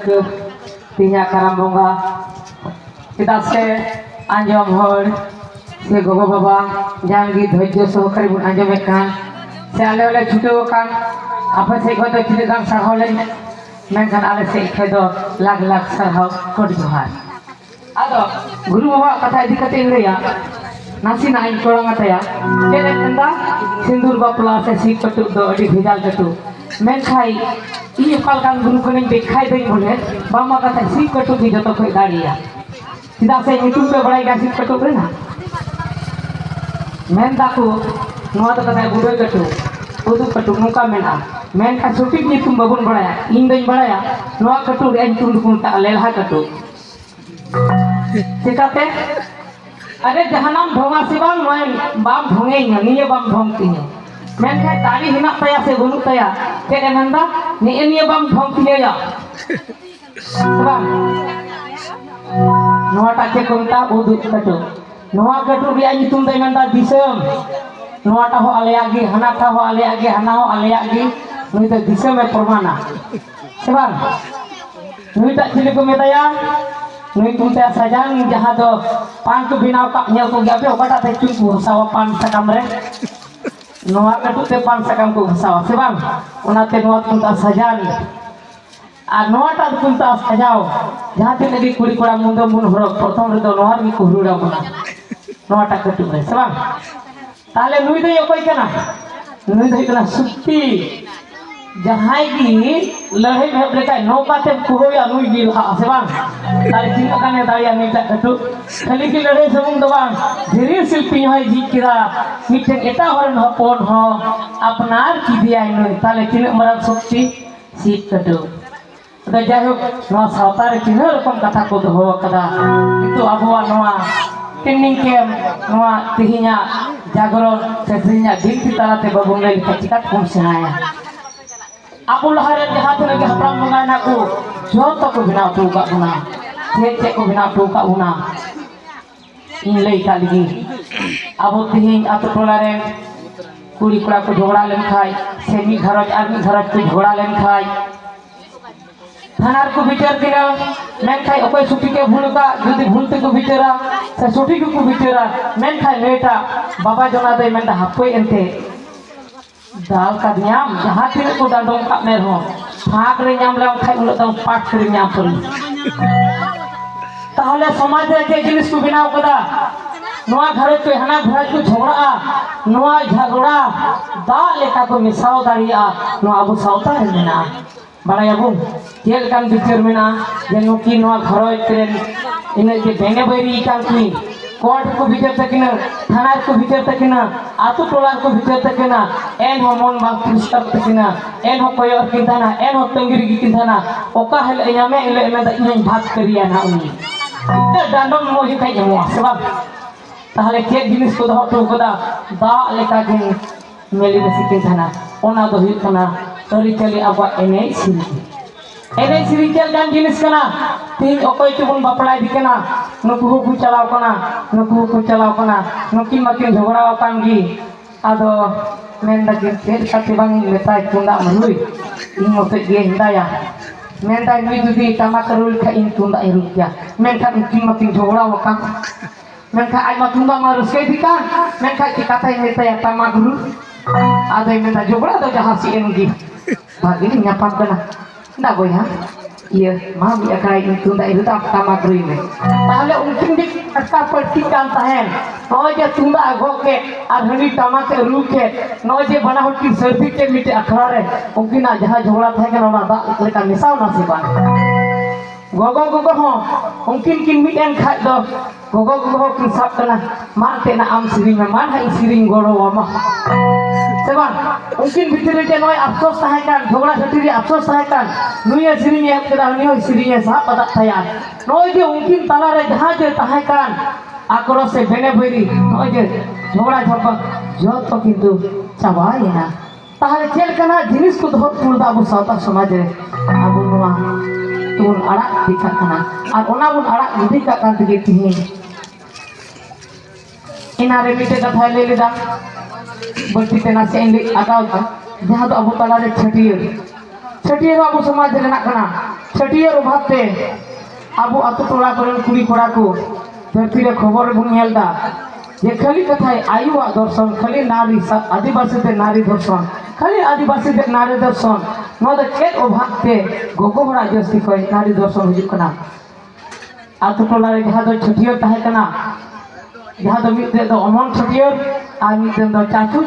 ke tinya karam bonga kita se anjom hor se gogo baba jangi dhojjo sohkari bun anjom ekan se ale ole chuto kan apa se ko to chile kan sarhaw len menkan ale se khedo lag lag sarhaw kod johar ado guru baba katha idi kate ya nasi naik korang ataya jele kenda sindur bapla se sik patuk do adi bhejal katu menkhai ini kalkan guru koning dekhai dei bole bama kata sik patuk di joto khoi daria tidak se youtube pe badai ga sik patuk re na men daku noa to kata budoi katu udu patuk nuka mena men ka sotik nyutum babun badaya in dei badaya noa katu re nyutum dukun ta lelha katu sikate अरे जहानाम ढोंगा से balm मैं balm ढोंगे निये balm ढोंगती है मैं क्या दाढ़ी हिना तया से गुनु तया के नंदा निये बाम ढोंगती है या बाम नोआ टाके कोंता उदु कटो नोआ कटो रिया नितुम दे नंदा दिसम नोआ टा हो आले आगे हना टा हो आले आगे हना हो आले आगे नुई तो दिसम में परमाना से बाम नुई ता चिले को मेताया नुई तुमते सजान जहाँ तो पान को बिना का nyel ko gabe okata te cungku sawa pan sakam re noa katu te pan sakam ko sawa sebang ona te noa tunta sajan ar noa ta tunta sajao jaha te lagi kuri kora mundo mun horok prothom re do noa mi ko hurura mona noa ta katu re sebang tale nui dei okoi kana nui dei kana sukti जहां की लड़े में लेका नौका से कुरोया नुई गिल हा सेबांग तारे चिंता काने दारिया नीता कटु खाली की लड़े सबंग दबांग धीरे शिल्पी होय जी किरा मिठे एटा हरन हपन हो अपनार की दिया नुई ताले चिन मरन शक्ति सीट कटु तो जाहो नवा सावतार चिन रकम कथा को दो कदा किंतु अबवा नवा ट्रेनिंग कैंप नवा तिहिnya जागरण से तिहिnya दिनती तालाते बबुन ले चिकात कोम सेनाया Aku laharan jahat lagi hapram mengan aku joto ko bina tu ka una cece ko bina tu ka una inlei kali abu tihin atu tolare kuri kura ko jogda len khai semi gharaj armi gharaj ko jogda len khai thanar ko bicar kina men khai okoy suti ke bhul ka jodi bhulte ko bicara se suti ko bicara men khai meta baba jona dei men da hapoi ente दाल का न्याम जहाँ तीन को डांडों का मेर हो भाग रे न्याम लाऊं खाई उन लोग पाठ करे न्याम पड़ी ताहले समाज रे के जिनिस को बिना कदा नोआ घरे तो हना घरे को झगड़ा नोआ झगड़ा दा लेका को मिसाव दारिया नोआ अबु सावता है ना बड़ा अबु जेल कान बिचर मेना जेनो की नोआ घरे ट्रेन इने जे बेंगे बैरी कान की कोर्ट को भीतर तक ना थाना को भीतर तक ना आतु टोला को भीतर तक ना एन हो मन बाप पुरस्कार तक ना एन हो कोई और किंता ना एन हो तंगिर की किंता ना ओका हल यामे इले में दा इन बात करिया ना उनी ते डांडम मोहि खाई जमो सबब ताहले के जिनिस को दो तो कदा दा लेका दिन मेली बसी किंता ना ओना दो हुई कना तरी चली अबा एने सिरी एने सिरी चल जान जिनिस कना तीन ओकोय चुबुन बापड़ाय दिकना नुकु को चलाव कना नुकु को चलाव कना नुकी मकिन झगड़ा कान गी आदो मेन दगिन तेल साथी बांगी लेता तुंदा मनुई इन मोते गे हिंदाया मेन दा नुई जुदी तमा करुल खा इन तुंदा इरुया मेन खा नुकी मकिन झगड़ा वका मेन खा आई मा तुंदा मारुस के दिका मेन खा की कथा लेता या तमा गुरु आदो मेन दा झगड़ा दो जहां सी एनगी बागी nyapam kana nda boy ha iya mami akan itu nda itu tak sama green tahle untung dik aska pertikan tahen noje tunda agoke ar hani tamake ruke noje bana hoti serbi ke mite akhrare unkina jaha jhogla thahe kana na da leka misaw na siban gogo gogo ho unkin kin miten khai do gogo gogo kin sap kana marte na am siring me man hai siring goro wama seban mungkin bitire ke noy afsos tahekan jhogla satiri afsos tahekan nuya siring ya kada nuya siring ya sah pada thaya noy je mungkin talare jaha je tahekan akro se bene beri noy je jhogla jhapa joto kintu chabai na tahale chel kana jinis ko dhot purda abu sawta samaj re abu noa tun arak dikhat kana ar ona bun arak dikhat kan tige tihin inare mite katha le lida बल्कि तेना से English आगाव था जहाँ तो अबू तला रे छटियर छटियर अबू समाज रे ना कना छटियर अभावते अब आतु टोला करेन कुड़ी कोड़ा को धरती रे खबर बन नेलदा ये खाली कथाय आयुआ दर्शन खाली नारी आदिवासी ते नारी दर्शन खाली आदिवासी ते नारी दर्शन नो द चेत अभावते गोगो बड़ा जस्ती कय नारी दर्शन हुजु कना आतु टोला रे जहां दो छटियर ताहे कना जहां दो मिते दो अमन छटियर आ मिते दो चाचू